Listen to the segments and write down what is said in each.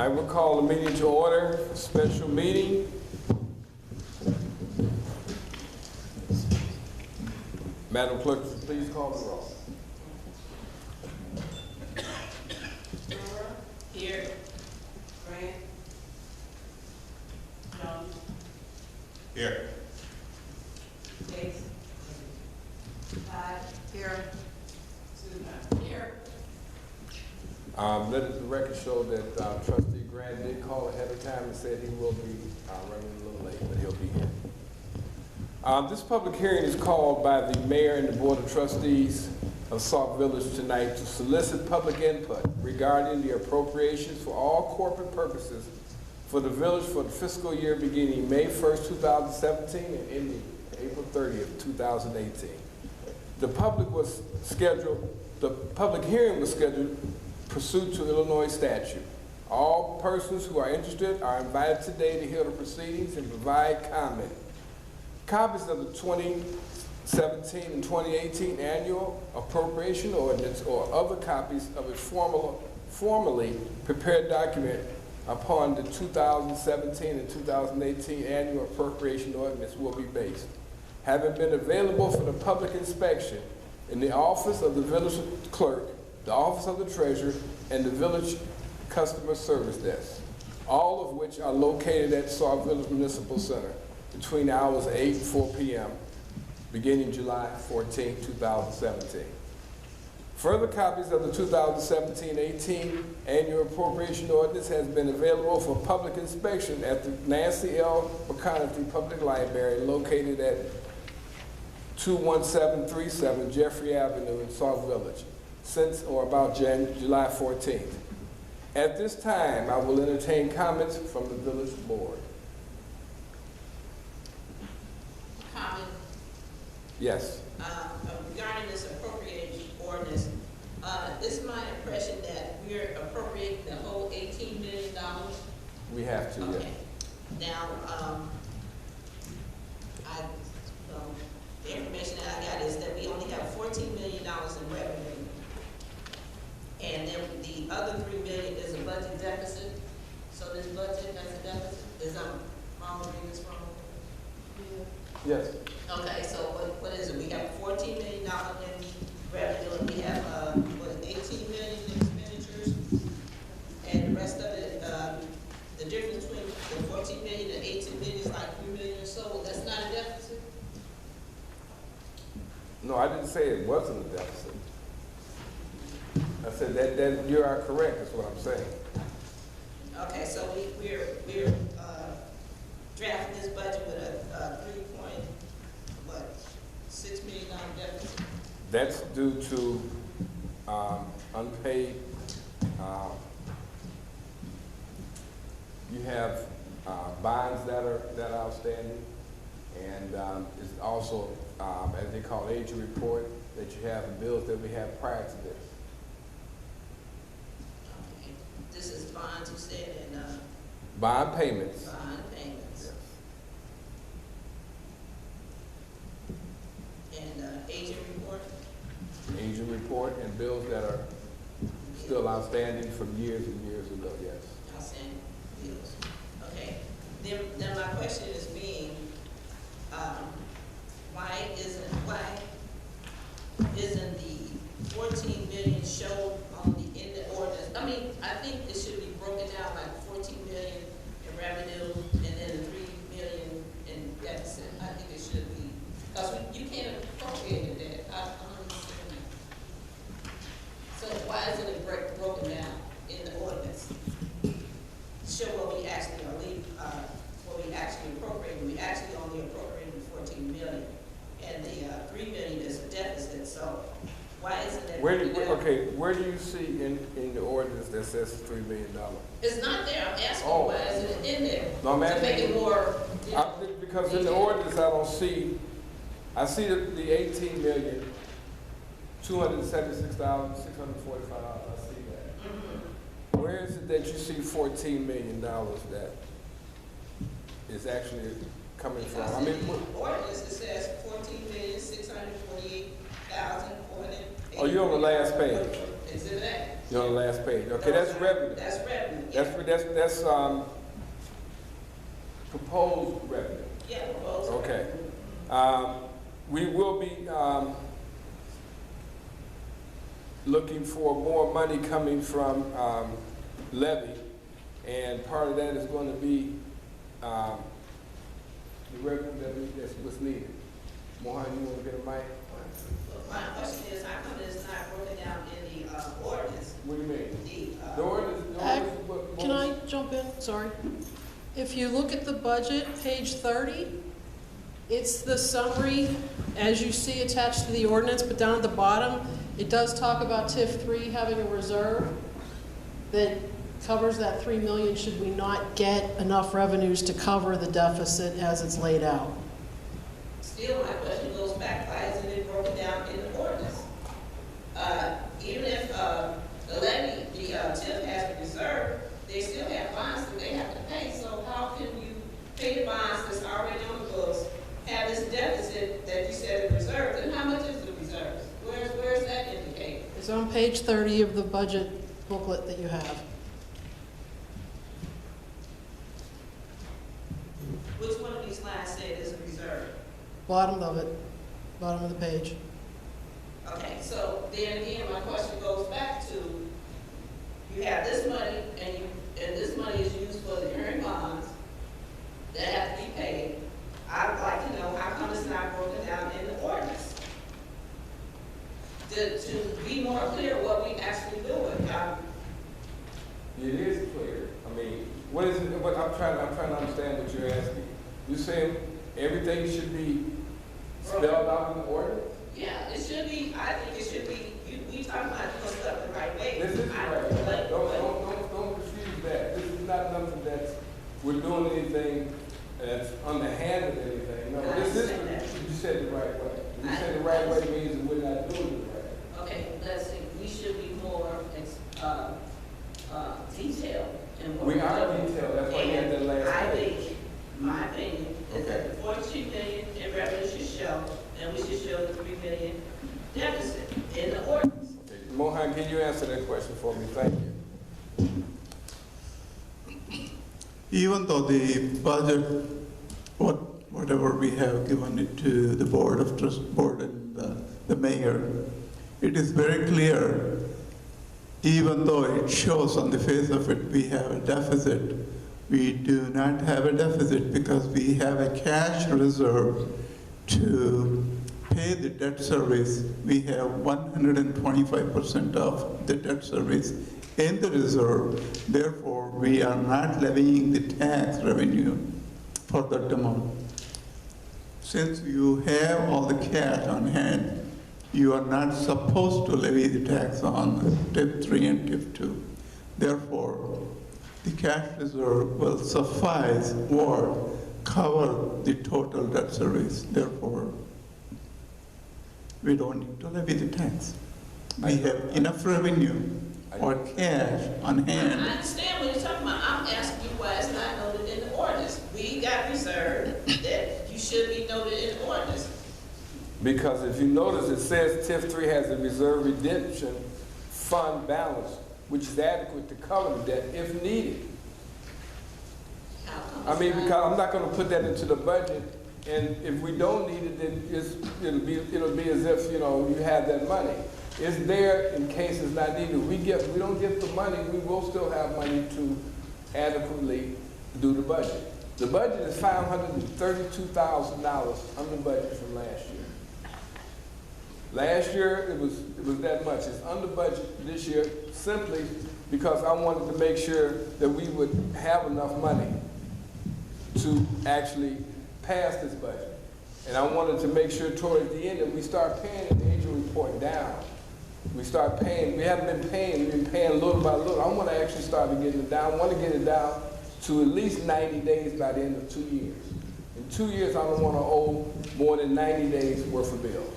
I will call the meeting to order, special meeting. Madam Clerk, please call the roll. Here. Grant. Jones. Here. Case. Todd. Here. Susan. Here. Let the record show that Trustee Grant did call ahead of time and said he will be running a little late, but he'll be here. This public hearing is called by the Mayor and the Board of Trustees of Sauk Village tonight to solicit public input regarding the appropriations for all corporate purposes for the village for the fiscal year beginning May 1st, 2017 and ending April 30th, 2018. The public hearing was scheduled pursuant to Illinois statute. All persons who are interested are invited today to hear the proceedings and provide comment. Copies of the 2017 and 2018 annual appropriation ordinance or other copies of a formally prepared document upon the 2017 and 2018 annual appropriation ordinance will be based, having been available for the public inspection in the office of the village clerk, the office of the treasurer, and the village customer service desk, all of which are located at Sauk Village Municipal Center between hours 8 and 4 p.m. beginning July 14, 2017. Further copies of the 2017-18 annual appropriation ordinance has been available for public inspection at the Nancy L. McConaughey Public Library located at 21737 Jeffrey Avenue in Sauk Village since or about July 14th. At this time, I will entertain comments from the village board. Comment. Yes. Regarding this appropriation ordinance, it's my impression that we're appropriating the whole $18 million. We have to, Okay. yes. Now, the information that I got is that we only have $14 million in revenue. And then the other $3 million is a budget deficit. So this budget has a deficit. Is I'm reading this wrong? Yes. Okay, so what is it? We have $14 million in revenue, and we have, $18 million in expenditures, and the rest of it, the difference between the $14 million and $18 million is like $3 million or so. That's not a deficit? No, I didn't say it wasn't a deficit. I said that you are correct, is what I'm saying. Okay, so we're drafting this budget with a $3.6 million deficit. That's due to unpaid. You have bonds that are outstanding, and it's also, as they call aging report, that you have bills that we have prior to this. Okay. This is bonds, you said, and Bond payments. bond payments. Yes. And agent report. Aging report and bills that are still outstanding from years and years ago, yes. Outstanding bills. Okay. Then my question is being, why isn't the 14 million shown on the in the ordinance? I mean, I think it should be broken down like 14 million in revenue and then the 3 million in deficit. I think it should be, because you can't appropriate that. I don't understand that. So why isn't it broken down in the ordinance? Show what we actually are what we actually appropriate. We actually only appropriated 14 million, and the 3 million is a deficit. So why isn't it? Where do you see in the ordinance that says $3 million? It's not there. I'm asking why isn't it in there? No, I'm asking, to make it more. because in the ordinance I see the 18 million, $276,645. I see that. Mm-hmm. Where is it that you see $14 million that is actually coming from? Because I mean, in the ordinance it says 14,648,400. oh, you're on the last page. Is it that? You're on the last page. Okay, that's revenue. That's revenue. Yeah. That's proposed revenue. Yeah, proposed. Okay. We will be looking for more money coming from levy, and part of that is going to be the revenue that's what's needed. Mohan, you want to get a mic? My question is, how come it's not broken down in the ordinance? What do you mean? The Can I jump in? Sorry. If you look at the budget, page 30, it's the summary as you see attached to the ordinance, but down at the bottom, it does talk about TIF 3 having a reserve that covers that 3 million should we not get enough revenues to cover the deficit as it's laid out. Still, my question goes back, why isn't it broken down in the ordinance? Even if the levy, the TIF has a reserve, they still have bonds that they have to pay. So how can you pay the bonds that's already on the books, have this deficit that you said is reserved, and how much is the reserve? Where's that indicated? It's on page 30 of the budget booklet that you have. Which one of these lines say it is a reserve? Bottom of it, bottom of the page. Okay, so then again, my question goes back to, you have this money, and this money is used for the current bonds that have to be paid. I'd like to know how come it's not broken down in the ordinance? To be more clear what we actually doing. It is clear. I mean, what is it? What I'm trying to understand what you're asking. You're saying everything should be spelled out in the ordinance? Yeah, it should be. I think it should be. We talking about doing stuff the right way. This is the right way. Don't confuse that. This is not something that's we're doing anything that's underhanded anything. No, this is. You said the right way. You said the right way means that we're not doing it right. Okay, let's see. We should be more detailed in what We we're are doing. detailed. That's why you had that last I page. think, my opinion, is that the 42 million in revenue should show, and we should show the 3 million deficit in the ordinance. Okay. Mohan, can you answer that question for me? Thank you. Even though the budget, whatever we have given it to the board of board and the mayor, it is very clear, even though it shows on the face of it we have a deficit, we do not have a deficit because we have a cash reserve to pay the debt service. We have 125% of the debt service in the reserve. Therefore, we are not levying the tax revenue for that amount. Since you have all the cash on hand, you are not supposed to levy the tax on TIF 3 and TIF 2. Therefore, the cash reserve will suffice or cover the total debt service. Therefore, we don't need to levy the tax. We have enough revenue or cash on I Mm-hmm. hand. understand what you're talking about. I'm asking you why it's not noted in the ordinance. We got reserve that you should be noted in the ordinance. Because if you notice, it says TIF 3 has a reserve redemption fund balance, which is adequate to cover the debt if needed. How come I it's mean, not? because I'm not gonna put that into the budget, and if we don't need it, then it'll be as if, you know, you have that money. It's there in case it's not needed. We don't get the money, we will still have money to adequately do the budget. The budget is $532,000 under budget from last year. Last year, it was that much. It's under budget this year simply because I wanted to make sure that we would have enough money to actually pass this budget. And I wanted to make sure towards the end that we start paying the annual report down. We start paying, we haven't been paying, we've been paying little by little. I want to actually start getting it down. I want to get it down to at least 90 days by the end of 2 years. In 2 years, I don't want to owe more than 90 days worth of bills.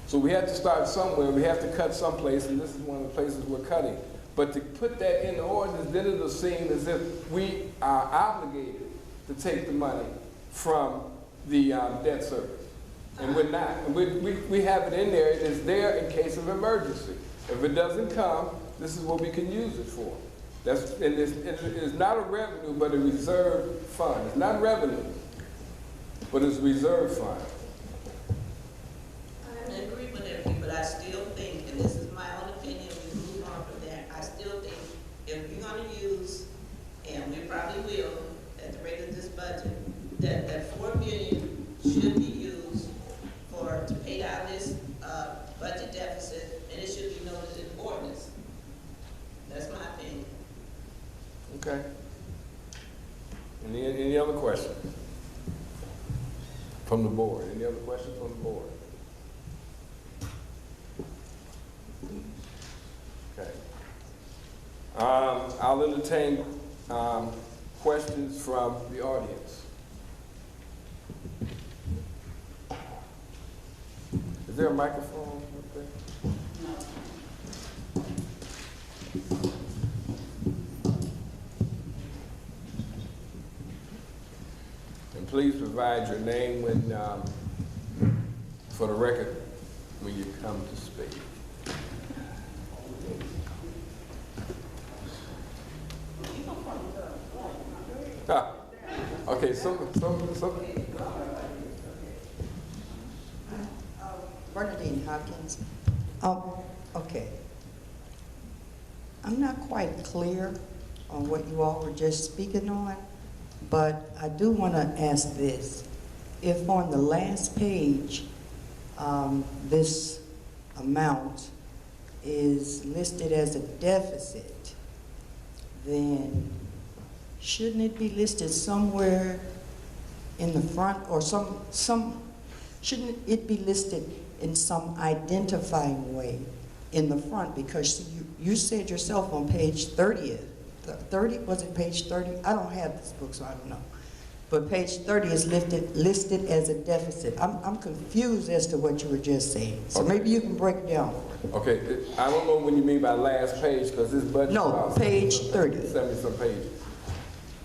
So we have to start somewhere. We have to cut someplace, and this is one of the places we're cutting. But to put that in the ordinance, then it'll seem as if we are obligated to take the money from the debt service. And we're not. And we have it in there. It is there in case of emergency. If it doesn't come, this is what we can use it for. And it's not a revenue, but a reserve fund. It's not revenue, but it's a reserve fund. I agree with everything, but I still think, and this is my own opinion, we move on from that, I still think if we're gonna use, and we probably will, at the rate of this budget, that $4 million should be used to pay down this, budget deficit, and it should be noted in ordinance. That's my opinion. Okay. Any other questions from the board? Any other questions from the board? Okay. I'll entertain questions from the audience. Is there a microphone up there? And please provide your name for the record when you come to speak. Okay, some. Bernadine Hopkins. Okay. I'm not quite clear on what you all were just speaking on, but I do want to ask this. If on the last page, this amount is listed as a deficit, then shouldn't it be listed somewhere in the front, or shouldn't it be listed in some identifying way in the front? Because you said yourself on page 30, was it page 30? I don't have this book, so I don't know. But page 30 is listed as a deficit. I'm confused as to what you were just saying. So Okay. Maybe you can break it down for me. Okay, I don't know what you mean by last page, because this budget. No, page 30. 70-some pages.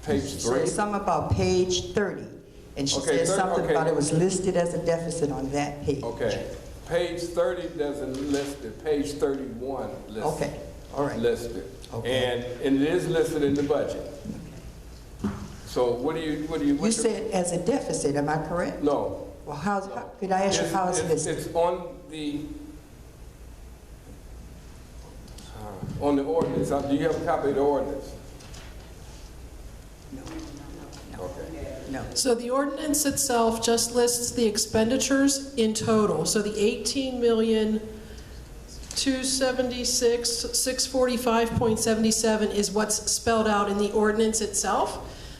Page She 3? said something about page 30. And she Okay, said something okay. about it was listed as a deficit on that page. Okay. Page 30 doesn't list it. Page 31 lists Okay, all right. listed. Okay. And it is listed in the budget. So what do you? You said as a deficit, am I correct? No. Well, could I ask you how it's listed? It's on the ordinance. Do you have a copy of the ordinance? Okay. No. So the ordinance itself just lists the expenditures in total. So the 18,276,645.77 is what's spelled out in the ordinance itself.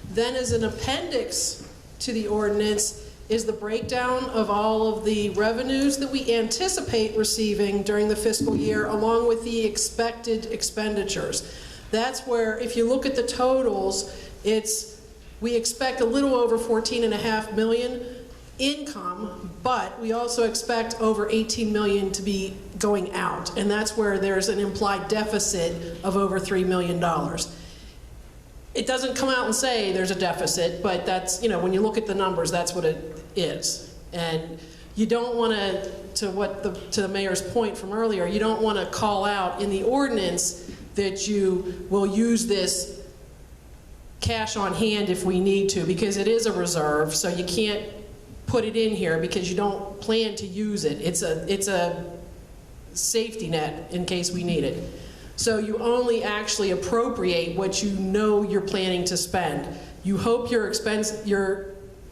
Then as an appendix to the ordinance is the breakdown of all of the revenues that we anticipate receiving during the fiscal year, along with the expected expenditures. That's where, if you look at the totals, we expect a little over 14.5 million income, but we also expect over 18 million to be going out, and that's where there's an implied deficit of over $3 million. It doesn't come out and say there's a deficit, but that's, when you look at the numbers, that's what it is. And you don't want to the mayor's point from earlier, you don't want to call out in the ordinance that you will use this cash on hand if we need to, because it is a reserve, so you can't put it in here because you don't plan to use it. It's a safety net in case we need it. So you only actually appropriate what you know you're planning to spend. You hope your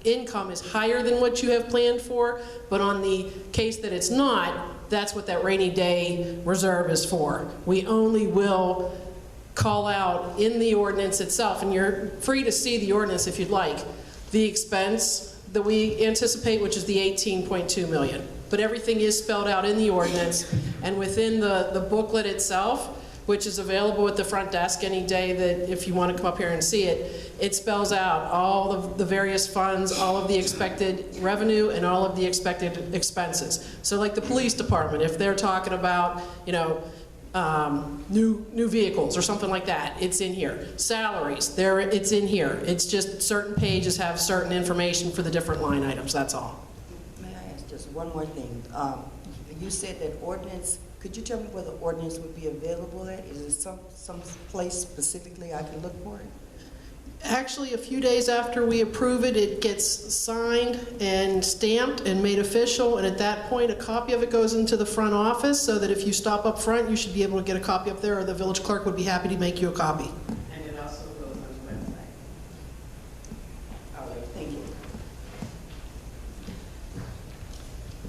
income is higher than what you have planned for, but on the case that it's not, that's what that rainy day reserve is for. We only will call out in the ordinance itself, and you're free to see the ordinance if you'd like, the expense that we anticipate, which is the 18.2 million. But everything is spelled out in the ordinance, and within the booklet itself, which is available at the front desk any day that if you want to come up here and see it, it spells out all of the various funds, all of the expected revenue, and all of the expected expenses. So like the police department, if they're talking about, new vehicles or something like that, it's in here. Salaries, it's in here. It's just certain pages have certain information for the different line items, that's all. May I ask just one more thing. You said that ordinance, could you tell me where the ordinance would be available at? Is it some place specifically I can look for it? Actually, a few days after we approve it, it gets signed and stamped and made official, and at that point, a copy of it goes into the front office, so that if you stop up front, you should be able to get a copy up there, or the village clerk would be happy to make you a copy. And it also goes on the website. All right, thank you.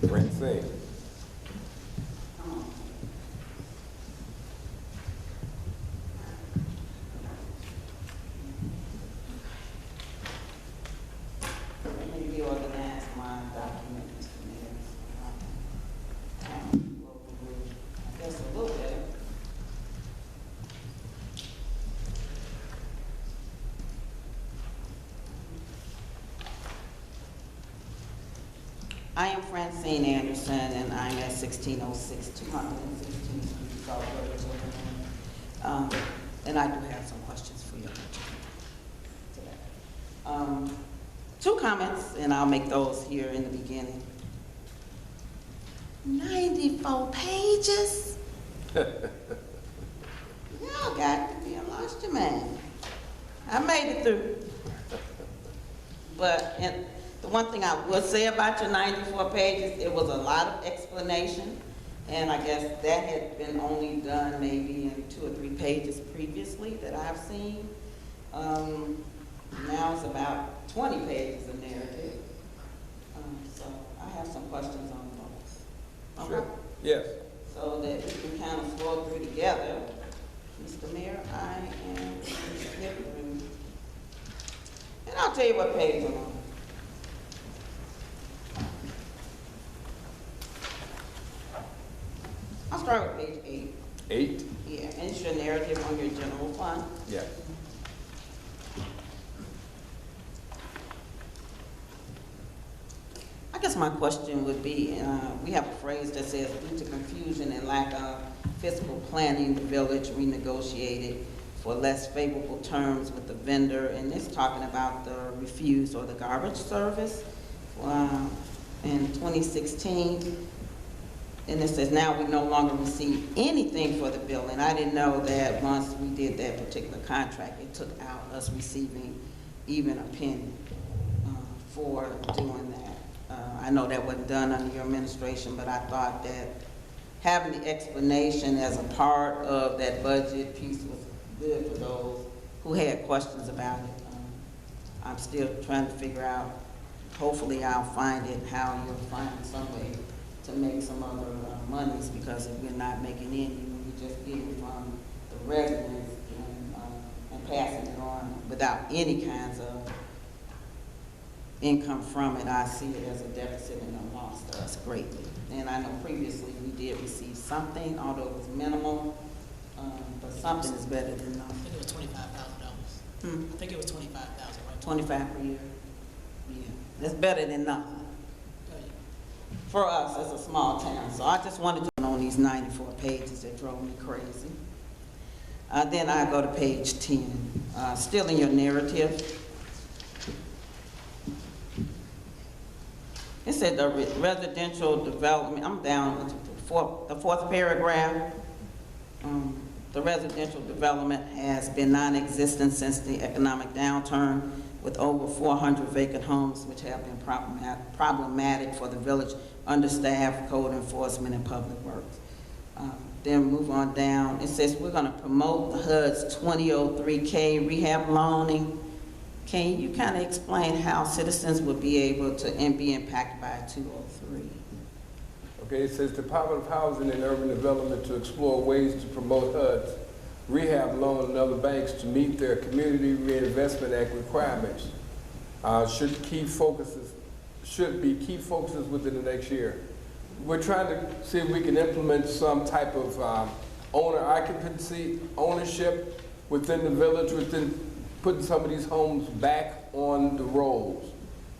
Francine. Let me reorganize my document, Mr. Mayor. I guess a little bit. I am Francine Anderson, and I'm at 1606 216th Street, Sauk. And I do have some questions for you today. Two comments, and I'll make those here in the beginning. 94 pages? Y'all got to be a lost your man. I made it through. But the one thing I would say about your 94 pages, it was a lot of explanation, and I guess that had been only done maybe in 2 or 3 pages previously that I've seen. Now it's about 20 pages of narrative. So I have some questions on those. Sure. Okay? Yes. So that we can kind of flow through together. Mr. Mayor, I am going to skip through. And I'll tell you what page I'm on. I'll start with page 8. 8? Yeah, and it's your narrative on your general fund. Yeah. I guess my question would be, we have a phrase that says, due to confusion and lack of fiscal planning, the village renegotiated for less favorable terms with the vendor, and it's talking about the refuse or the garbage service in 2016. And it says now we no longer receive anything for the bill. And I didn't know that once we did that particular contract, it took out us receiving even a penny for doing that. I know that wasn't done under your administration, but I thought that having the explanation as a part of that budget piece was good for those who had questions about it. I'm still trying to figure out, hopefully I'll find it, how you'll find some way to make some other monies, because if we're not making any, we're just getting from the residents and passing it on without any kinds of income from it. I see it as a deficit and a loss to us greatly. And I know previously we did receive something, although it was minimal, but something is better than nothing. I think it was $25,000. I think it was $25,000, right? 25 per year? Yeah, that's better than nothing for us as a small town. So I just wanted to on these 94 pages that drove me crazy. Then I go to page 10, still in your narrative. It said the residential development, I'm down to the fourth paragraph. The residential development has been non-existent since the economic downturn, with over 400 vacant homes, which have been problematic for the village, understaffed, code enforcement, and public works. Then move on down. It says we're going to promote the HUD's 2003K rehab loaning. Can you kind of explain how citizens would be able to be impacted by 203? Okay, it says Department of Housing and Urban Development to explore ways to promote HUD's rehab loan and other banks to meet their Community Reinvestment Act requirements. Should be key focuses within the next year. We're trying to see if we can implement some type of owner occupancy, ownership within the village, within putting some of these homes back on the rolls.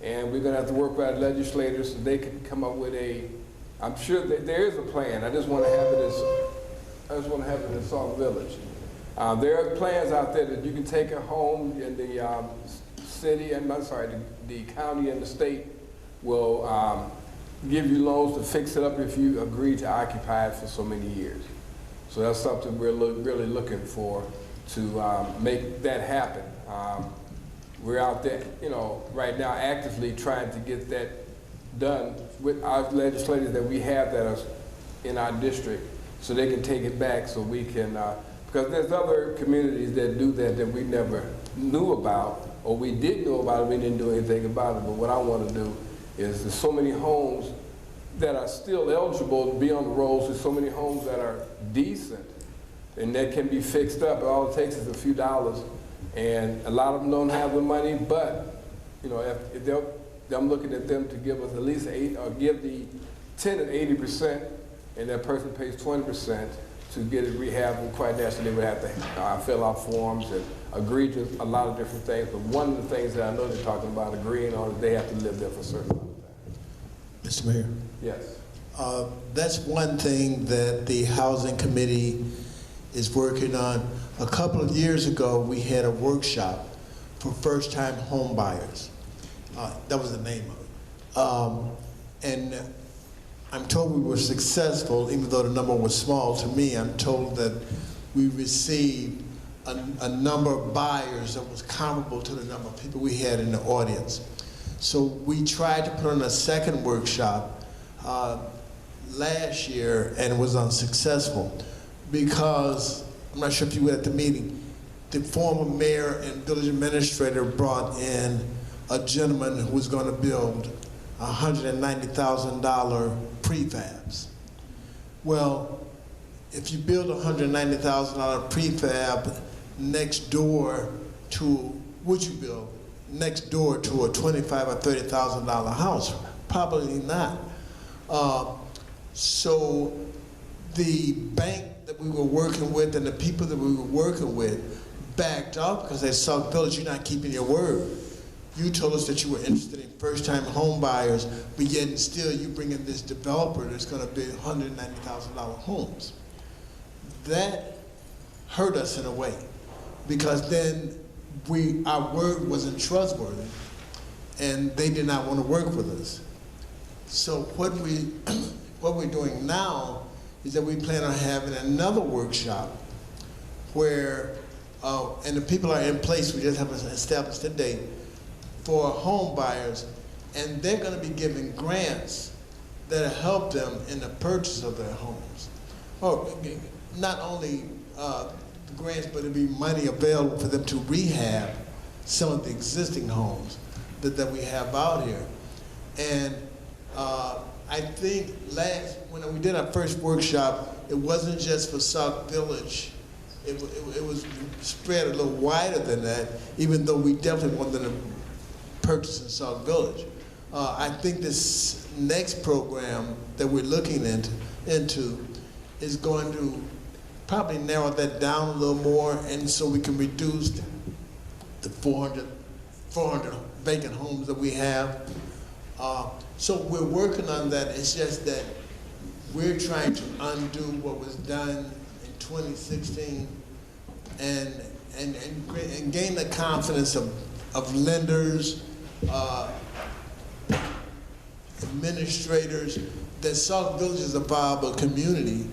And we're gonna have to work with our legislators so they can come up with I'm sure that there is a plan. I just want to have it in Sauk Village. There are plans out there that you can take a home in the city, and I'm sorry, the county and the state will give you loans to fix it up if you agree to occupy it for so many years. So that's something we're really looking for to make that happen. We're out there, right now actively trying to get that done with our legislators that we have that are in our district, so they can take it back, so we can, because there's other communities that do that we never knew about, or we did know about it, we didn't do anything about it. But what I want to do is, there's so many homes that are still eligible to be on the rolls, there's so many homes that are decent and that can be fixed up. All it takes is a few dollars, and a lot of them don't have the money, but if I'm looking at them to give us at least give the tenant 80%, and that person pays 20% to get it rehabbed. And quite naturally, they would have to fill out forms and agree to a lot of different things. But one of the things that I know they're talking about agreeing on is they have to live there for a certain amount of time. Mr. Mayor, Yes. that's one thing that the Housing Committee is working on. A couple of years ago, we had a workshop for first-time home buyers. That was the name of it. And I'm told we were successful, even though the number was small to me. I'm told that we received a number of buyers that was comparable to the number of people we had in the audience. So we tried to put on a second workshop last year, and it was unsuccessful because, I'm not sure if you were at the meeting, the former mayor and village administrator brought in a gentleman who was going to build $190,000 prefabs. Well, if you build $190,000 prefab next door to, would you build next door to a $25,000 or $30,000 house? Probably not. So the bank that we were working with and the people that we were working with backed off because they saw, Village, you're not keeping your word. You told us that you were interested in first-time home buyers, but yet still you bring in this developer that's going to build $190,000 homes. That hurt us in a way, because then our word wasn't trustworthy, and they did not want to work with us. So what we're doing now is that we plan on having another workshop where, and the people are in place, we just haven't established a date, for home buyers, and they're going to be given grants that help them in the purchase of their homes. Or not only grants, but it'll be money available for them to rehab some of the existing homes that we have out here. And I think when we did our first workshop, it wasn't just for Sauk Village. It was spread a little wider than that, even though we definitely wanted to purchase in Sauk Village. I think this next program that we're looking into is going to probably narrow that down a little more, and so we can reduce the 400 vacant homes that we have. So we're working on that. It's just that we're trying to undo what was done in 2016 and gain the confidence of lenders, administrators, that Sauk Village is a viable community,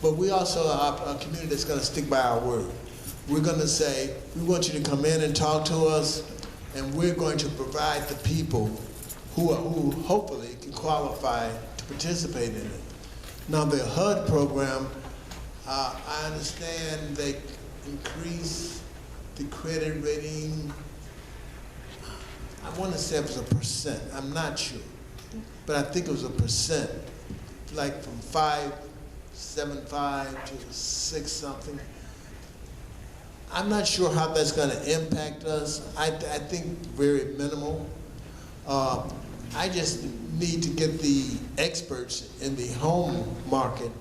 but we also are a community that's going to stick by our word. We're going to say, we want you to come in and talk to us, and we're going to provide the people who hopefully can qualify to participate in it. Now the HUD program, I understand they increase the credit rating. I want to say it was 1%, I'm not sure, but I think it was 1%, like from 5.75 to 6 something. I'm not sure how that's going to impact us. I think very minimal. I just need to get the experts in the home market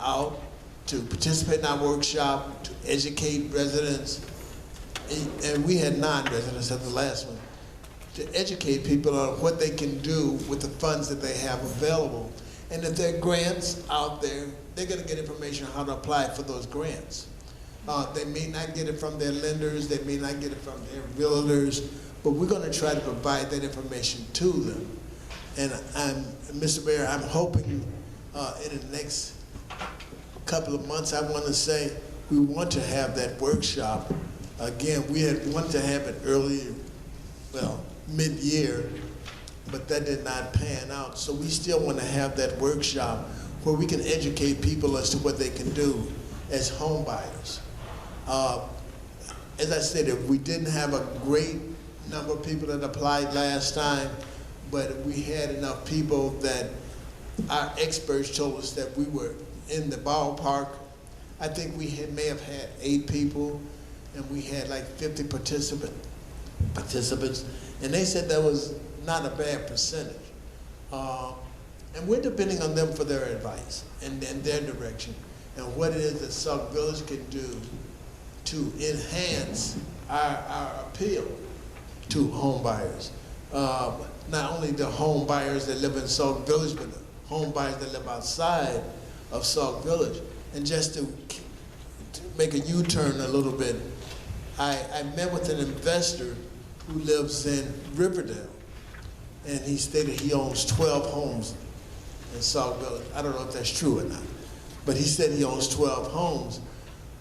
out to participate in our workshop, to educate residents, and we had non-residents at the last one, to educate people on what they can do with the funds that they have available. And if there are grants out there, they're going to get information on how to apply for those grants. They may not get it from their lenders, they may not get it from their realtors, but we're going to try to provide that information to them. And Mr. Mayor, I'm hoping in the next couple of months, I want to say, we want to have that workshop. Again, we had wanted to have it early, well, mid-year, but that did not pan out. So we still want to have that workshop where we can educate people as to what they can do as home buyers. As I said, if we didn't have a great number of people that applied last time, but we had enough people that our experts told us that we were in the ballpark. I think we may have had 8 people, and we had like 50 participants, and they said that was not a bad percentage. And we're depending on them for their advice and their direction, and what it is that Sauk Village can do to enhance our appeal to home buyers. Not only the home buyers that live in Sauk Village, but the home buyers that live outside of Sauk Village. And just to make a U-turn a little bit, I met with an investor who lives in Riverdale, and he stated he owns 12 homes in Sauk Village. I don't know if that's true or not, but he said he owns 12 homes.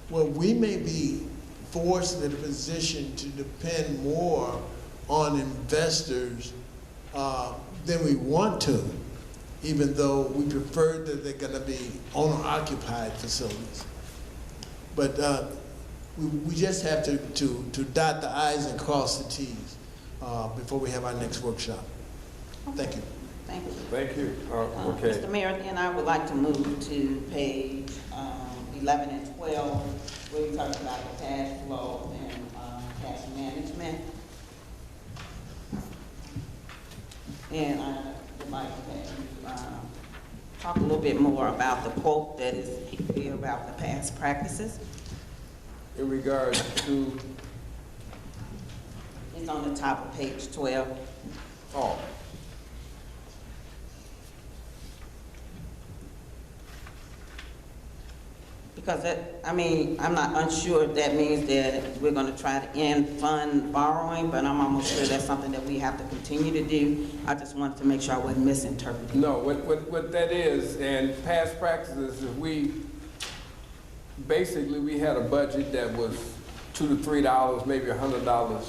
Well, we may be forced in a position to depend more on investors than we want to, even though we prefer that they're going to be owner-occupied facilities. But we just have to dot the I's and cross the T's before we have our next workshop. Thank you. Thank you. Thank you. Okay. Mr. Mayor, then I would like to move to page 11 and 12, where we talk about the cash flow and cash management. And I would like to have you talk a little bit more about the quote that is here about the past practices. In regards to, It's on the top of page 12. oh, Because that, I mean, I'm not unsure if that means that we're gonna try to end fund borrowing, but I'm almost sure that's something that we have to continue to do. I just wanted to make sure I wasn't misinterpreting. no, what that is, and past practices, is basically we had a budget that was $2 to $3, maybe $100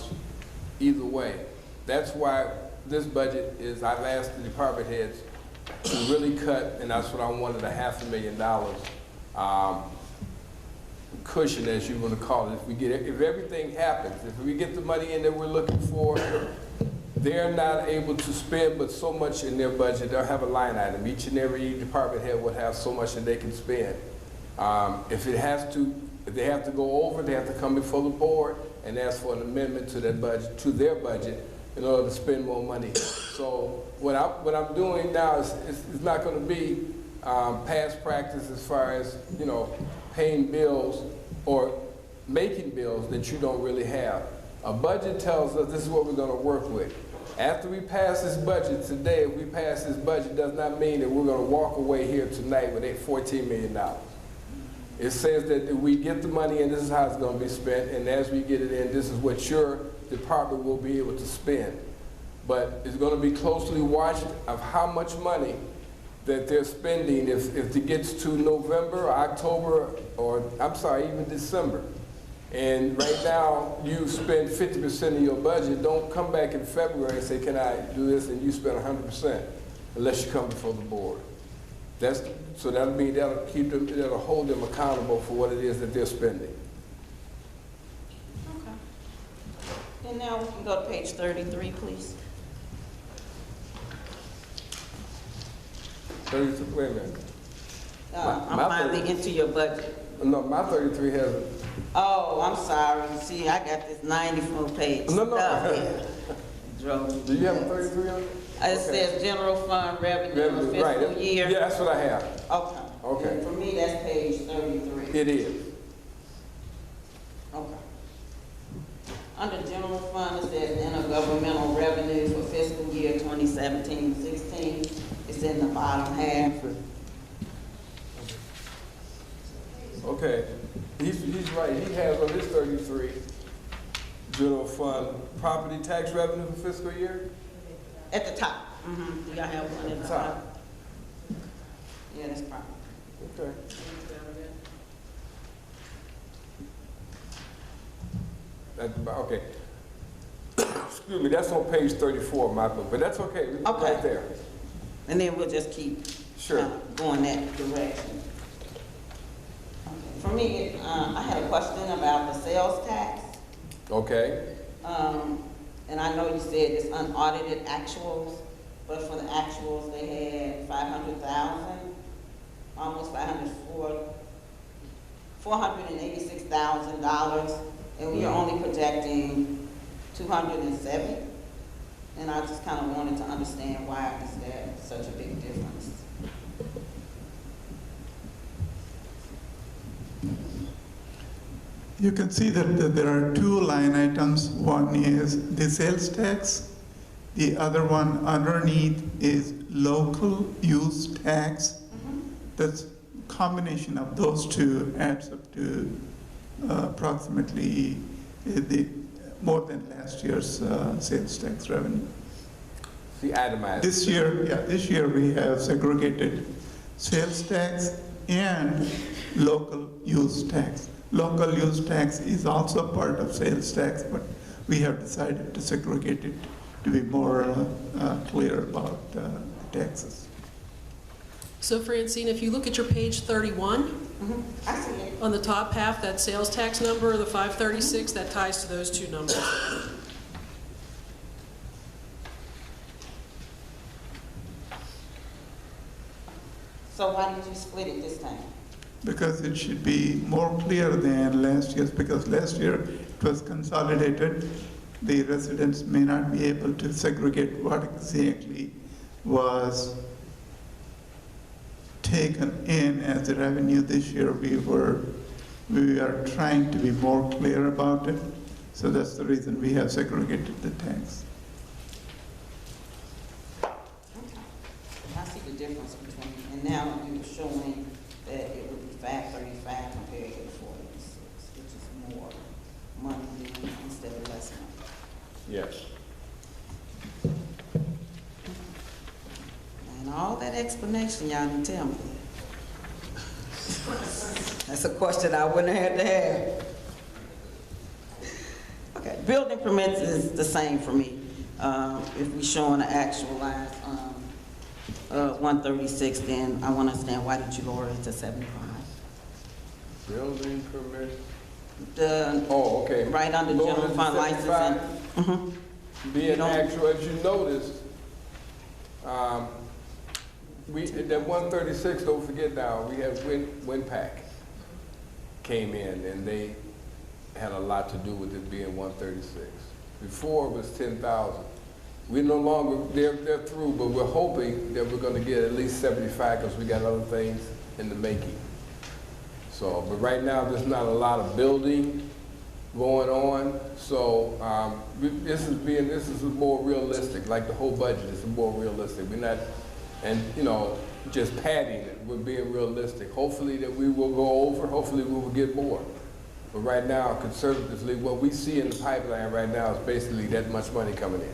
either way. That's why this budget is, I've asked the department heads to really cut, and that's what I wanted, $500,000 cushion, as you want to call it. If everything happens, if we get the money in that we're looking for, they're not able to spend but so much in their budget. They'll have a line item. Each and every department head will have so much that they can spend. If they have to go over, they have to come before the board and ask for an amendment to that budget, to their budget, in order to spend more money. So what I'm doing now is not going to be past practice as far as, you know, paying bills or making bills that you don't really have. A budget tells us this is what we're going to work with. After we pass this budget today, if we pass this budget, does not mean that we're going to walk away here tonight with $14 million. It says that if we get the money in, this is how it's going to be spent, and as we get it in, this is what your department will be able to spend. But it's going to be closely watched of how much money that they're spending if it gets to November or October, or I'm sorry, even December. And right now, you spend 50% of your budget. Don't come back in February and say, can I do this? And you spend 100%, unless you come before the board. So that'll mean that'll hold them accountable for what it is that they're spending. Okay. And now we can go to page 33, please. 33, wait a minute. I'm My finally 30 into your budget. No, my 33 has, Oh, I'm sorry. See, I got this 94-page No. stuff here. Drove. do you have a 33 on it? It says general fund revenue for fiscal Right. year. Yeah, that's what I have. Okay. Okay. And for me, that's page 33. It is. Okay. Under general fund, it says intergovernmental revenues for fiscal year 2017-16. It's in the bottom half. Okay, he's right. He has on this 33 general fund property tax revenue for fiscal year. At the top. Do y'all have one at the Top. top? Yeah, that's fine. Okay. That's about, okay. Excuse me, that's on page 34 of my book, but that's okay, we Okay. right there. And then we'll just keep Sure. going that direction. For me, I had a question about the sales tax. Okay, And I know you said it's unaudited actuals, but for the actuals, they had 500,000, almost $486,000, and we are only projecting 207. And I just kind of wanted to understand why is that such a big difference? You can see that there are two line items. One is the sales tax. The other one underneath is local use tax. That's combination of those two adds up to approximately more than last year's sales tax revenue. the itemized. This year we have segregated sales tax and local use tax. Local use tax is also part of sales tax, but we have decided to segregate it to be more clear about taxes. So Francine, if you look at your page 31, I see it. on the top half, that sales tax number, the 536, that ties to those two numbers. So why did you split it this time? Because it should be more clear than last year's, because last year it was consolidated. The residents may not be able to segregate what exactly was taken in as the revenue. This year we are trying to be more clear about it. So that's the reason we have segregated the tax. I see the difference between, and now you're showing that it would be 535 compared to 486, which is more money than instead of less money. Yes. And all that explanation y'all didn't tell me. That's a question I wouldn't have had to have. Okay, building permits is the same for me. If we showing the actualized 136, then I want to understand why did you lower it to 75? Building permit. Oh, okay. Right under Lower general than fund 75? licensing. Being actual, as you noticed, that 136, don't forget now, we have WinPAC came in and they had a lot to do with it being 136. Before it was 10,000. We no longer, they're through, but we're hoping that we're gonna get at least 75 because we got other things in the making. So, but right now there's not a lot of building going on, so this is more realistic, like the whole budget is more realistic. We're not, and you know, just padding it, we're being realistic. Hopefully that we will go over, hopefully we will get more. But right now, conservatively, what we see in the pipeline right now is basically that much money coming in.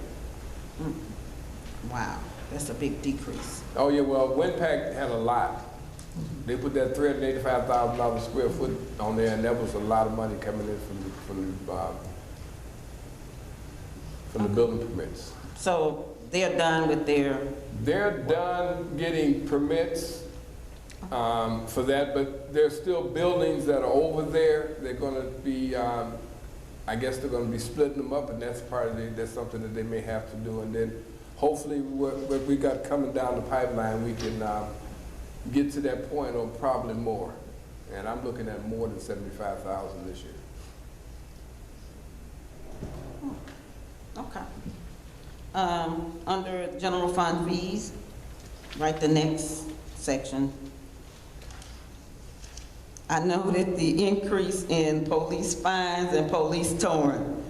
Wow, that's a big decrease. Oh yeah, well, WinPAC had a lot. They put that $385,000 square foot on there, and that was a lot of money coming in from the building permits. So they're done with their, They're done getting permits for that, but there's still buildings that are over there. They're going to be, I guess they're going to be splitting them up, and that's part of that's something that they may have to do. And then hopefully what we got coming down the pipeline, we can get to that point or probably more. And I'm looking at more than 75,000 this year. okay. Under general fund fees, right, the next section. I noted the increase in police fines and police towing.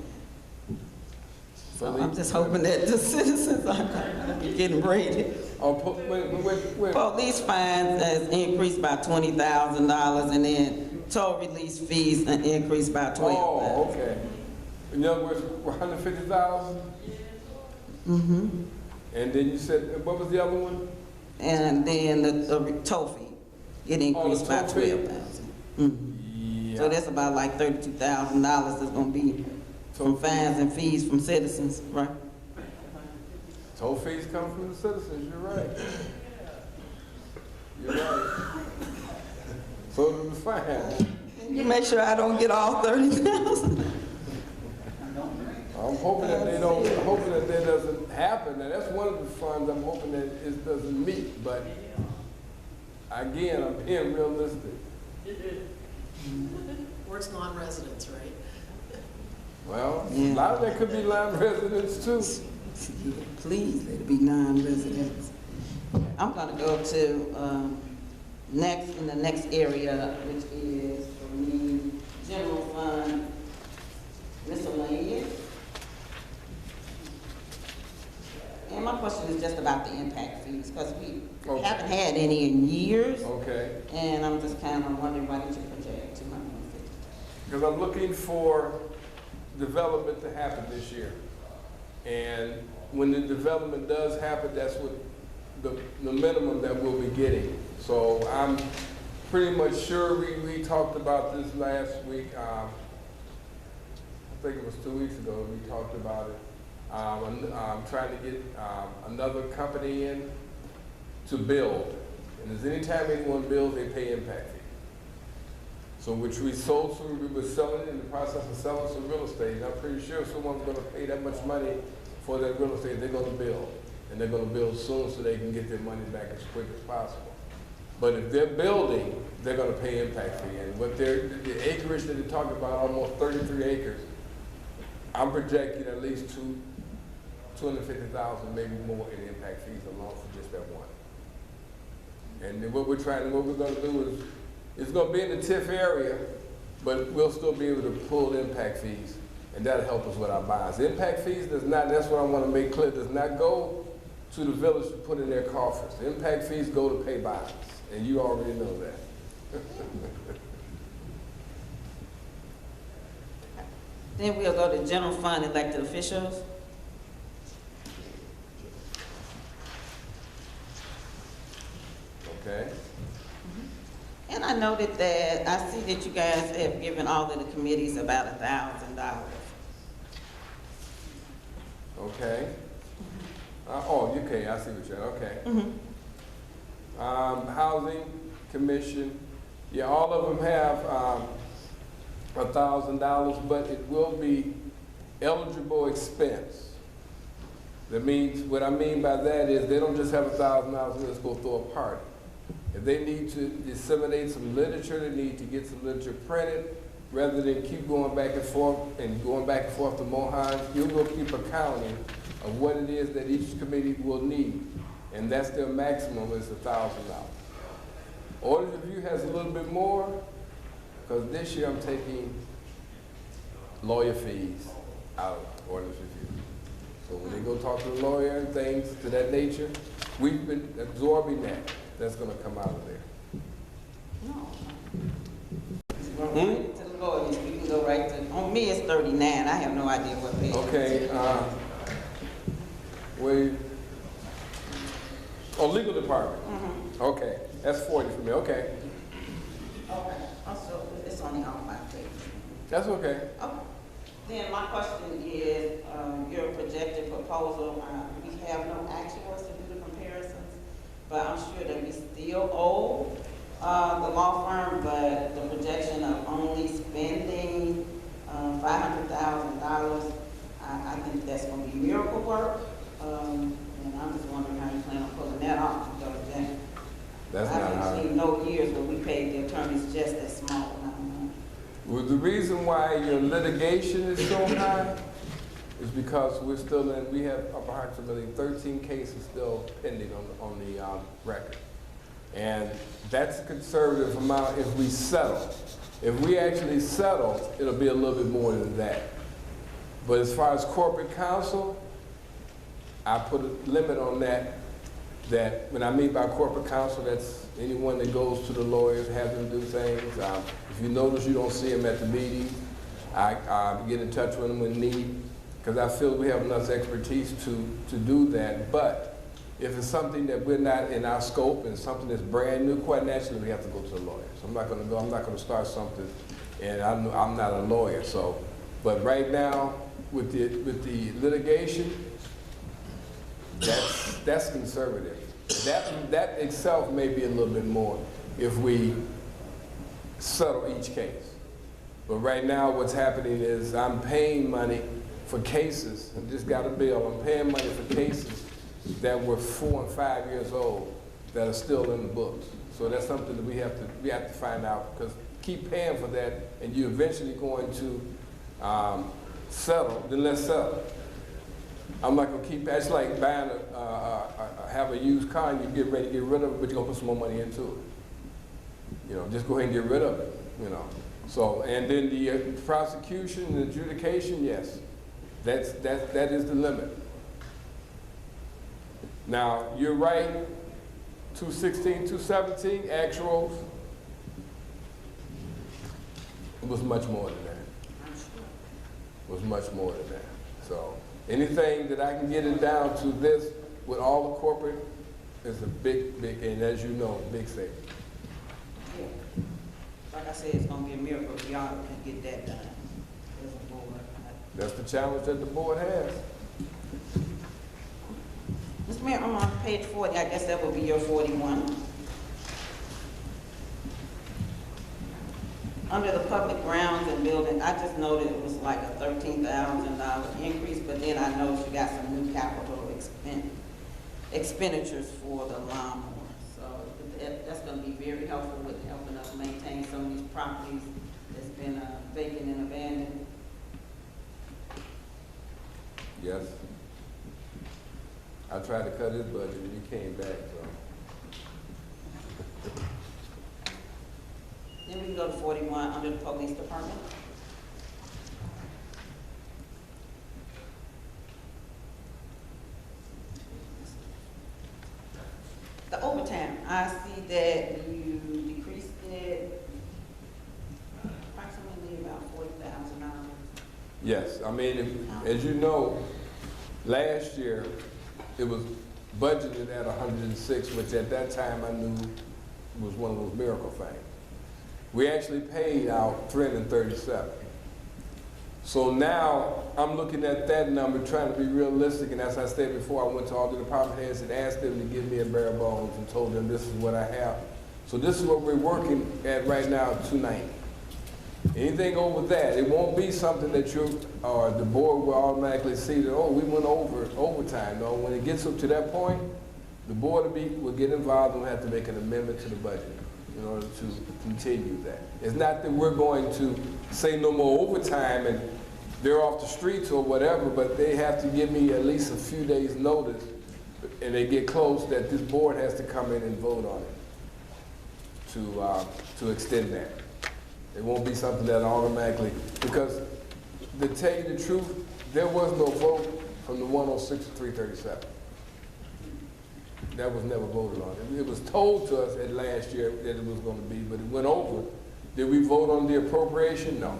So I'm just hoping that the citizens are going to be getting rated. Oh, wait. Police fines has increased by $20,000, and then toll release fees increased by $12,000. Oh, okay. In other words, 150,000? And then you said, what was the other one? And then the toll fee, it increased by toll fee? 12,000. Yeah. So that's about like $32,000 that's gonna be from fines and fees from citizens, right? Toll fees come from the citizens, you're right. You're right. So do the fines. You make sure I don't get all 30,000. I'm hoping that they don't, hoping that that doesn't happen. And that's one of the funds I'm hoping that it doesn't meet, but again, I'm being realistic. Or it's non-residents, right? Well, Yeah. a lot of that could be non-residents too. Please, let it be non-residents. I'm gonna go to, in the next area, which is for me, general fund miscellaneous. And my question is just about the impact fees, because we Okay. haven't had any in years, Okay. and I'm just kind of wondering why did you project 250? Because I'm looking for development to happen this year. And when the development does happen, that's what the minimum that we'll be getting. So I'm pretty much sure we talked about this last week. I think it was 2 weeks ago, we talked about it. I'm trying to get another company in to build. And as anytime anyone builds, they pay impact fee. So which we sold, so we were selling, in the process of selling some real estate. And I'm pretty sure someone's gonna pay that much money for that real estate, they're gonna build. And they're gonna build soon so they can get their money back as quick as possible. But if they're building, they're gonna pay impact fee. And what the acreage that they're talking about, almost 33 acres, I'm projecting at least 250,000, maybe more in impact fees alone for just that one. And then what we're gonna do is, it's gonna be in the TIF area, but we'll still be able to pull impact fees, and that'll help us with our bonds. Impact fees does not, that's what I wanna make clear, does not go to the village to put in their coffers. The impact fees go to pay bonds, and you already know that. Then we'll go to general fund elected officials. Okay? And I noted that, I see that you guys have given all of the committees about $1,000. Okay? Okay, I see what you're, okay. Housing Commission, yeah, all of them have $1,000, but it will be eligible expense. That means, what I mean by that is they don't just have $1,000, let's go throw a party. If they need to disseminate some literature, they need to get some literature printed, rather than keep going back and forth to Mohan, you will keep accounting of what it is that each committee will need. And that's their maximum is $1,000. Orders of Review has a little bit more, because this year I'm taking lawyer fees out of Orders of Review. So when they go talk to the lawyer and things to that nature, we've been absorbing that. That's gonna come out of there. No. Right to the lawyers, we can go right to, on me it's 39, I have no idea what page. Okay, legal department. Okay, that's 40 for me, okay. Okay, also, it's only on my page. That's okay. Okay. Then my question is, your projected proposal, we have no actuals to do the comparisons, but I'm sure that we still owe the law firm, but the projection of only spending $500,000, I think that's going to be miracle work. And I'm just wondering how you plan on pulling that off. That's not how. I've seen no years where we paid the attorneys just that small amount of money. Well, the reason why your litigation is so high is because we have approximately 13 cases still pending on the record. And that's a conservative amount if we settle. If we actually settle, it'll be a little bit more than that. But as far as corporate counsel, I put a limit on that when I mean by corporate counsel, that's anyone that goes to the lawyers, have them do things. If you notice you don't see them at the meeting, I get in touch with them when need. because I feel we have enough expertise to do that. But if it's something that we're not in our scope and something that's brand new, quite naturally we have to go to the lawyers. I'm not going to start something, and I'm not a lawyer. So, but right now with the litigation, that's conservative. That itself may be a little bit more if we settle each case. But right now what's happening is I'm paying money for cases. I just got a bill. I'm paying money for cases that were 4 and 5 years old that are still in the books. So that's something that we have to find out, because keep paying for that and you're eventually going to settle, then let's settle. I'm not gonna keep, that's like buying have a used car and you get ready to get rid of it, but you're gonna put some more money into it. You know, just go ahead and get rid of it, you know. So, and then the prosecution and adjudication, yes, that is the limit. Now, you're right, 216, 217, actuals, it was much more than that. It was much more than that. So, anything that I can get it down to this with all the corporate is a big, and as you know, big savings. Yeah. Like I said, it's gonna be a miracle if y'all can get that done as a board. That's the challenge that the board has. Mr. Mayor, I'm on page 40, I guess that would be your 41. Under the public grounds and building, I just noted it was like a $13,000 increase, but then I noticed you got some new capital expenditures for the lawnmower. So that's gonna be very helpful with helping us maintain some of these properties that's been vacant and abandoned. Yes. I tried to cut his budget and he came back, so. Then we can go to 41 under the police department. The overtime, I see that you decreased it approximately about $40,000. Yes, I mean, as you know, last year it was budgeted at 106, which at that time I knew was one of those miracle things. We actually paid out 337. So now I'm looking at that number, trying to be realistic, and as I said before, I went to all the department heads and asked them to give me a bare bones and told them this is what I have. So this is what we're working at right now, 290. Anything over that, it won't be something that you or the board will automatically see that, oh, we went over overtime. No, when it gets up to that point, the board will get involved and we'll have to make an amendment to the budget in order to continue that. It's not that we're going to say no more overtime and they're off the streets or whatever, but they have to give me at least a few days notice and they get close that this board has to come in and vote on it to extend that. It won't be something that automatically, because to tell you the truth, there was no vote from the 106 to 337. That was never voted on. It was told to us at last year that it was going to be, but it went over. Did we vote on the appropriation? No.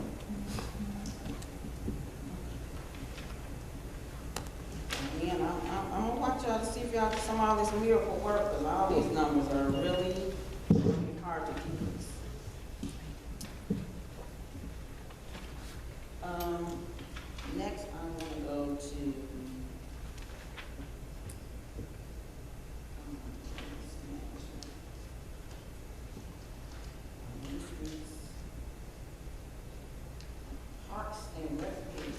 Again, I'm gonna watch y'all to see if y'all do some of all this miracle work, because all these numbers are really hard to keep. Next, I'm gonna go to parks and recreation.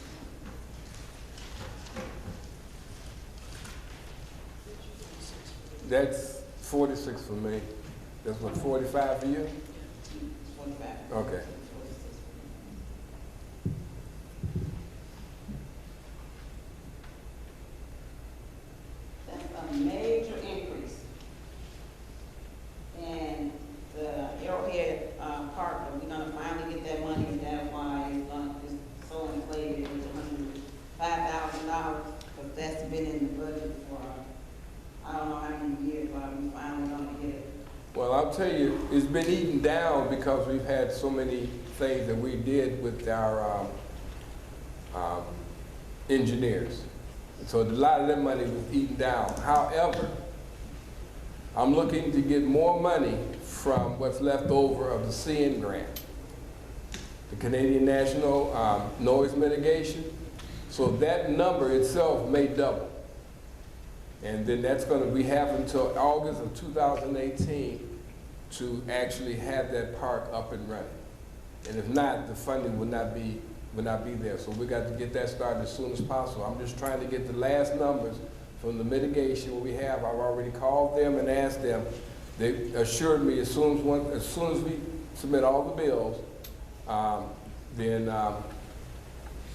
That's 46 for me. That's what, 45 for you? 45. Okay. That's a major increase. And the Arrowhead Park, we're gonna finally get that money, and that's why it's so inflated with $105,000, because that's been in the budget for, I don't know how many years, but we finally gonna get it. Well, I'll tell you, it's been eaten down because we've had so many things that we did with our engineers. So a lot of that money was eaten down. However, I'm looking to get more money from what's left over of the CN grant, the Canadian National Noise Mitigation. So that number itself may double. And then that's going to, we have until August of 2018 to actually have that park up and running. And if not, the funding would not be there. So we got to get that started as soon as possible. I'm just trying to get the last numbers from the mitigation we have. I've already called them and asked them. They assured me as soon as we submit all the bills, then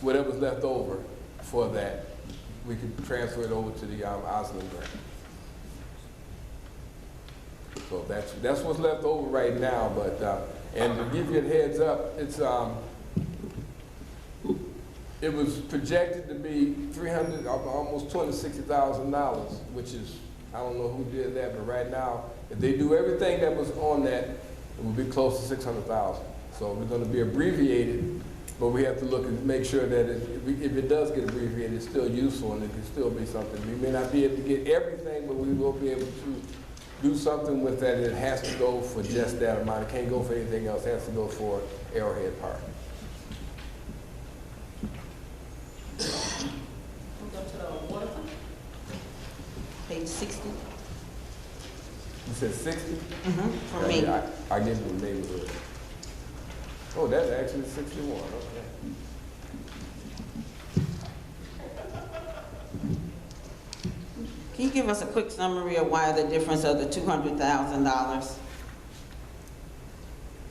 whatever's left over for that, we could transfer it over to the Osmond grant. So that's what's left over right now. But and to give you a heads up, it's it was projected to be almost $260,000, which is, I don't know who did that, but right now, if they do everything that was on that, it would be close to 600,000. So we're going to be abbreviated, but we have to look and make sure that if it does get abbreviated, it's still useful and it can still be something. We may not be able to get everything, but we will be able to do something with that. It has to go for just that amount. It can't go for anything else. It has to go for Arrowhead Park. We'll go to the water fund. Page 60. You said 60? For me. I give you the neighborhood. Oh, that's actually 61, okay. Can you give us a quick summary of why the difference of the $200,000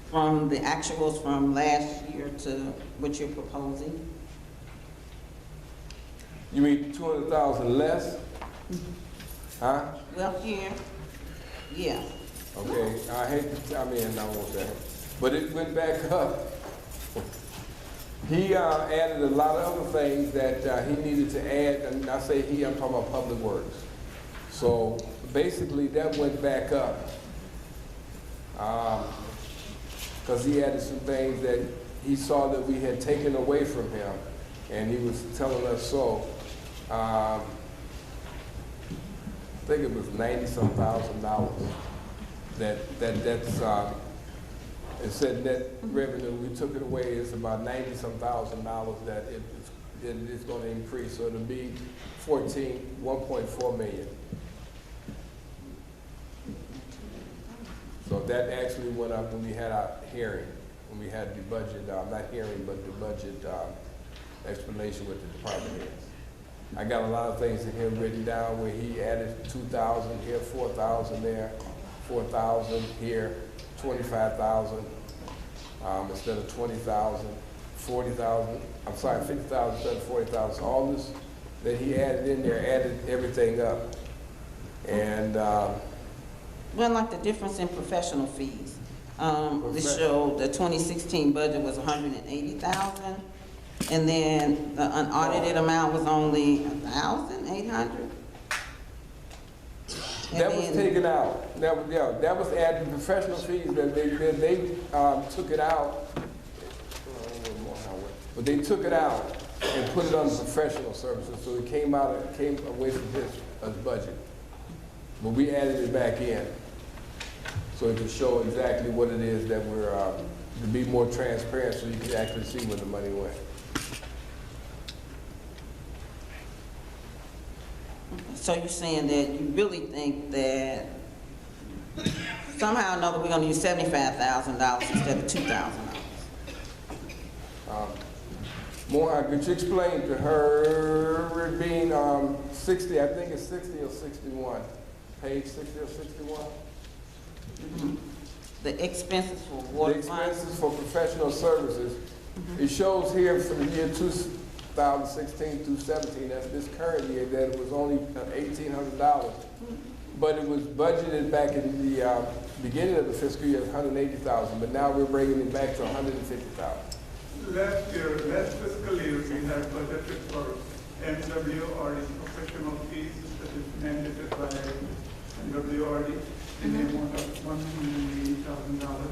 from the actuals from last year to what you're proposing? You mean 200,000 less? Huh? Well, here, yeah. Okay, I hate to, I won't say it, but it went back up. He added a lot of other things that he needed to add, and I say he, I'm talking about Public Works. So basically that went back up because he added some things that he saw that we had taken away from him, and he was telling us so. I think it was $90-some thousand that's it said net revenue. We took it away. It's about $90-some thousand that it is going to increase. So it'll be 1.4 million. So that actually went up when we had our hearing, when we had the budget, not hearing, but the budget explanation with the department heads. I got a lot of things in here written down where he added 2,000 here, 4,000 there, 4,000 here, 25,000 instead of 20,000, 40,000. I'm sorry, 50,000 instead of 40,000. All this that he added in there added everything up, and Well, like the difference in professional fees. This showed the 2016 budget was 180,000, and then the unaudited amount was only 1,800. That was taken out. That was added to professional fees. That they took it out. But they took it out and put it on professional services. So it came away from his budget. But we added it back in, so it could show exactly what it is that we're to be more transparent, so you can actually see where the money went. So you're saying that you really think that somehow or another we're going to use $75,000 instead of $2,000? More, could you explain to her it being 60, I think it's 60 or 61, page 60 or 61? The expenses for The water funds? expenses for professional services. It shows here from the year 2016 through 17, that's this current year, that it was only $1,800. But it was budgeted back in the beginning of the fiscal year as $180,000, but now we're bringing it back to $150,000. Last fiscal year, we had budgeted for MWRD professional fees that is mandated by MWRD in the amount of $180,000.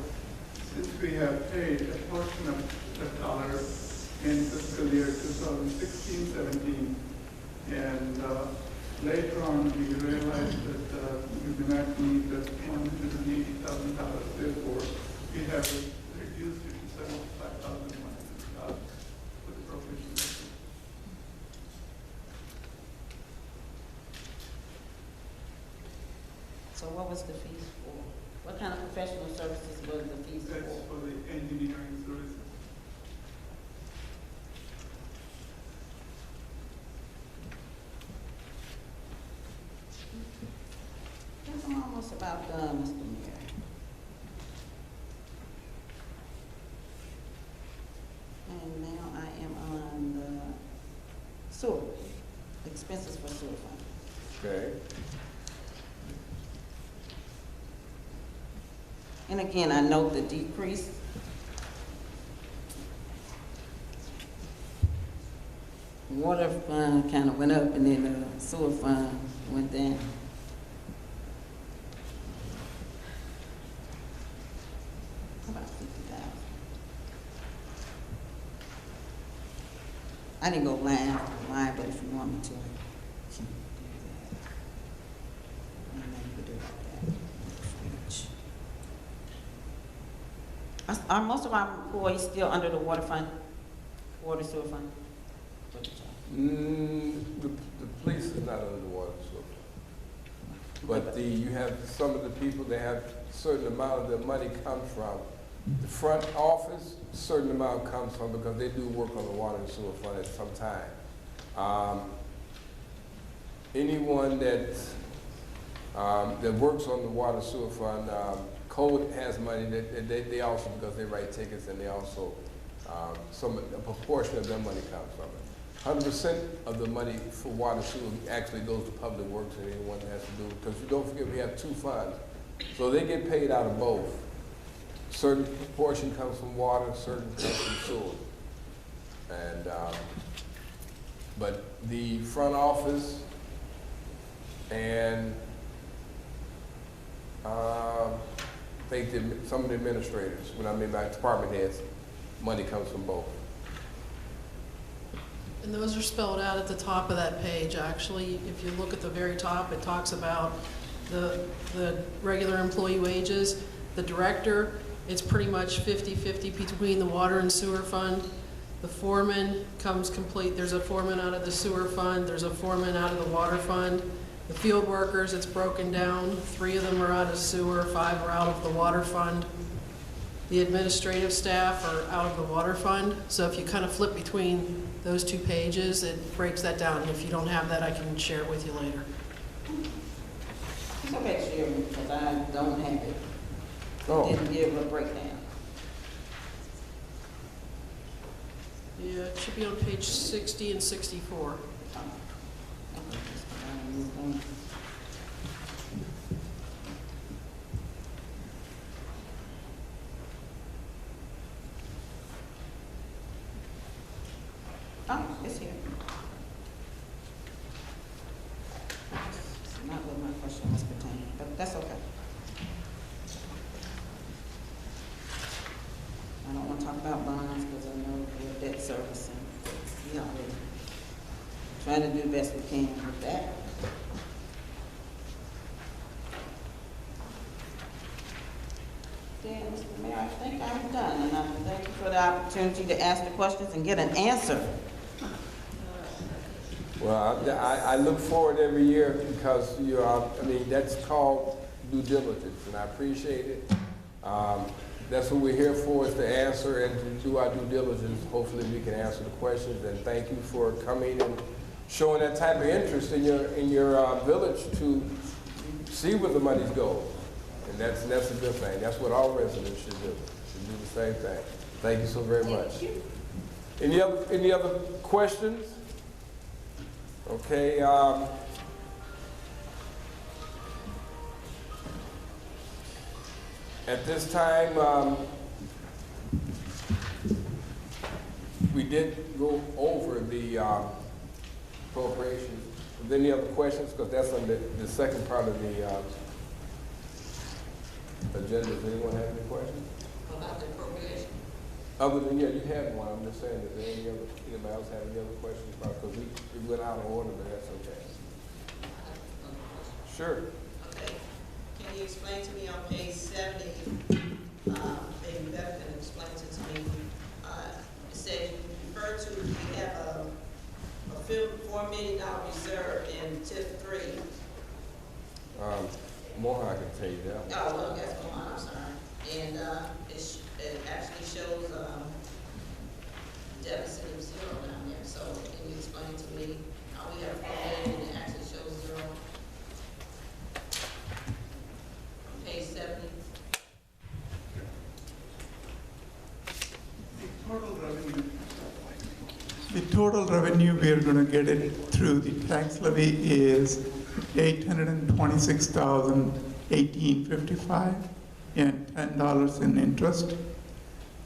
Since we have paid a portion of the dollar in fiscal year 2016-17. And later on, we realized that we do not need the $180,000. Therefore, we have reduced it to $75,100 for the professional. So what was the fees for? What kind of professional services was the fees for? That's for the engineering services. I think I'm almost about done, Mr. Mayor. And now I am on the sewer, expenses for sewer fund. Okay. And again, I note the decrease. Water fund kind of went up and then the sewer fund went down. About 50,000. I didn't go line for line, but if you want me to, I can do that. And then you could do it like that. Are most of our employees still under the water fund, water sewer fund? The police is not under the water sewer. But you have some of the people, they have a certain amount of their money comes from the front office, a certain amount comes from, because they do work on the water and sewer fund at some time. Anyone that works on the water sewer fund, Code has money that they also, because they write tickets, and they also, a proportion of their money comes from it. 100% of the money for water sewer actually goes to public works and anyone that has to do, because you don't forget we have two funds. So they get paid out of both. Certain proportion comes from water, certain comes from sewer. And, but the front office and I think some of the administrators, when I mean by department heads, money comes from both. And those are spelled out at the top of that page, actually. If you look at the very top, it talks about the regular employee wages. The director, it's pretty much 50-50 between the water and sewer fund. The foreman comes complete. There's a foreman out of the sewer fund. There's a foreman out of the water fund. The field workers, it's broken down. 3 of them are out of sewer, 5 are out of the water fund. The administrative staff are out of the water fund. So if you kind of flip between those 2 pages, it breaks that down. And if you don't have that, I can share it with you later. It's okay to share it, because I don't have it. Oh. Didn't give a breakdown. Yeah, it should be on page 60 and 64. Oh, it's here. It's not what my question was pertaining, but that's okay. I don't want to talk about bonds because I know we're debt servicing. We already trying to do the best we can with that. Then, Mr. Mayor, I think I'm done, and I thank you for the opportunity to ask the questions and get an answer. Well, I look forward every year because that's called due diligence, and I appreciate it. That's what we're here for, is to answer and to do our due diligence. Hopefully we can answer the questions, and thank you for coming and showing that type of interest in your village to see where the money's going. And that's a good thing. That's what all residents should do the same thing. Thank you so very much. Any other questions? Okay. At this time, we did go over the appropriations. Are there any other questions? Because that's on the second part of the agenda. Does anyone have any questions? About the appropriation. Other than, yeah, you had one, I'm just saying, is there anybody else have any other questions about it? Because we went out of order, but that's okay. Sure. Okay, can you explain to me on page 70, maybe Beth can explain it to me. It says you refer to, we have a $4 million reserve in TIF 3. More I can tell you that. Oh, well, that's one, I'm sorry. And it actually shows deficit of 0 down there. So can you explain to me how we have 4 million and it actually shows 0? On page 70. Total revenue. The total revenue we are going to get it through the tax levy is $826,1855 and $10 in interest.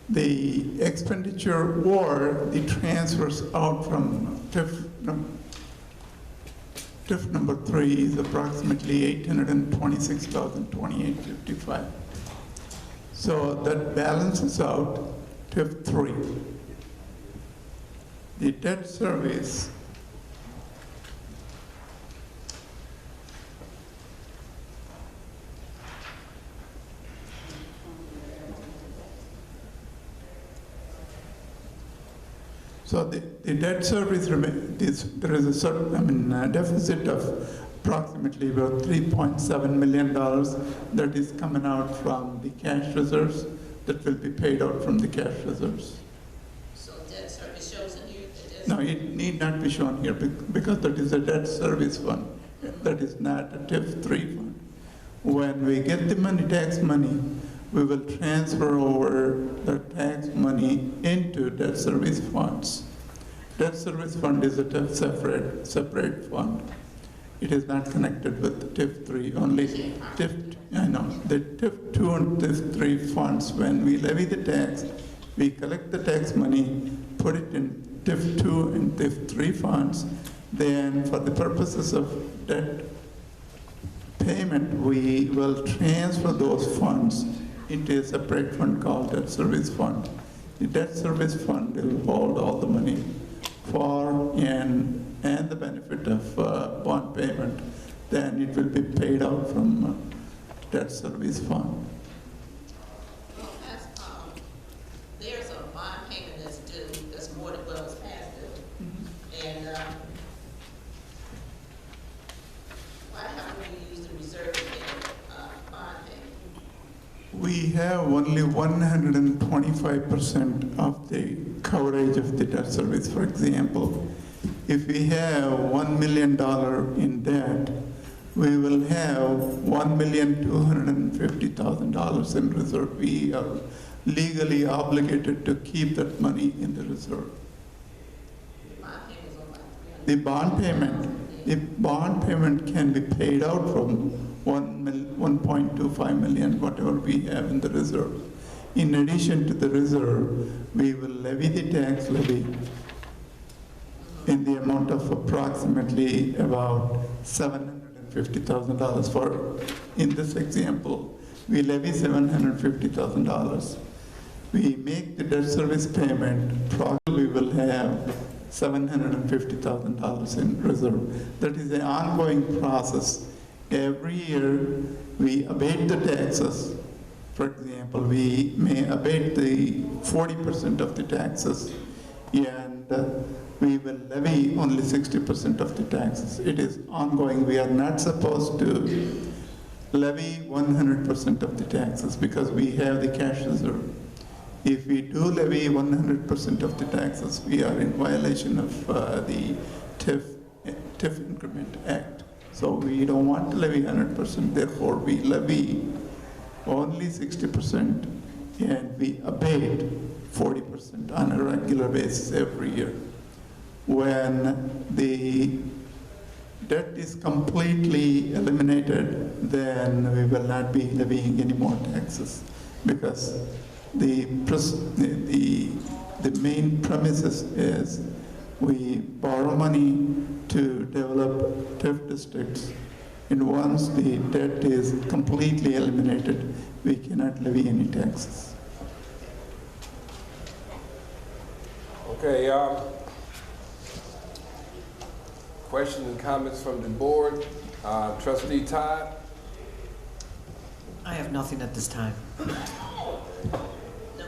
The expenditure or the transfers out from TIF number 3 is approximately $826,028.55. So that balances out TIF 3. The debt service so the debt service there is a certain deficit of approximately about $3.7 million that is coming out from the cash reserves that will be paid out from the cash reserves. So debt service shows in here that No, it need not be shown here because that is a debt service fund. That is not a TIF 3 fund. When we get the money, tax money, we will transfer over the tax money into debt service funds. Debt service fund is a TIF separate fund. It is not connected with the TIF 3, only TIF, I know, the TIF 2 and TIF 3 funds, when we levy the tax, we collect the tax money, put it in TIF 2 and TIF 3 funds, then for the purposes of debt payment, we will transfer those funds into a separate fund called debt service fund. The debt service fund will hold all the money for and the benefit of bond payment. Then it will be paid out from debt service fund. well, there's a bond payment that's due, that's more than well as past due. And why haven't we used the reserve to pay bond payment? We have only 125% of the coverage of the debt service. For example, if we have $1 million in debt, we will have $1,250,000 in reserve. We are legally obligated to keep that money in the reserve. The bond payment can be paid out from 1.25 million, whatever we have in the reserve. In addition to the reserve, we will levy the tax levy in the amount of approximately about $750,000. For, in this example, we levy $750,000. We make the debt service payment, probably we will have $750,000 in reserve. That is an ongoing process. Every year, we abate the taxes. For example, we may abate the 40% of the taxes, and we will levy only 60% of the taxes. It is ongoing. We are not supposed to levy 100% of the taxes because we have the cash reserve. If we do levy 100% of the taxes, we are in violation of the TIF Increment Act. So we don't want to levy 100%, therefore we levy only 60% and we abate 40% on a regular basis every year. When the debt is completely eliminated, then we will not be levying any more taxes because the main premises is we borrow money to develop TIF districts, and once the debt is completely eliminated, we cannot levy any taxes. Okay, questions and comments from the board. Trustee Todd? I have nothing at this time. No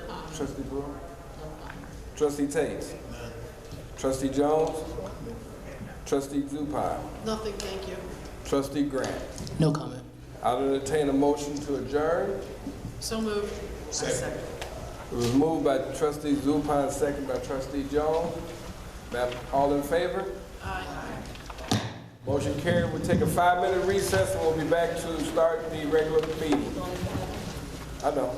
comment. Trustee Brewer? No comment. Trustee Tate? Trustee Jones? Trustee Zupan? Nothing, thank you. Trustee Grant? No comment. I'll entertain a motion to adjourn. So moved. Second. It was moved by Trustee Zupan, second by Trustee Jones. Madam, all in favor? Aye. Motion carried. We'll take a 5-minute recess and we'll be back to start the regular meeting. I know.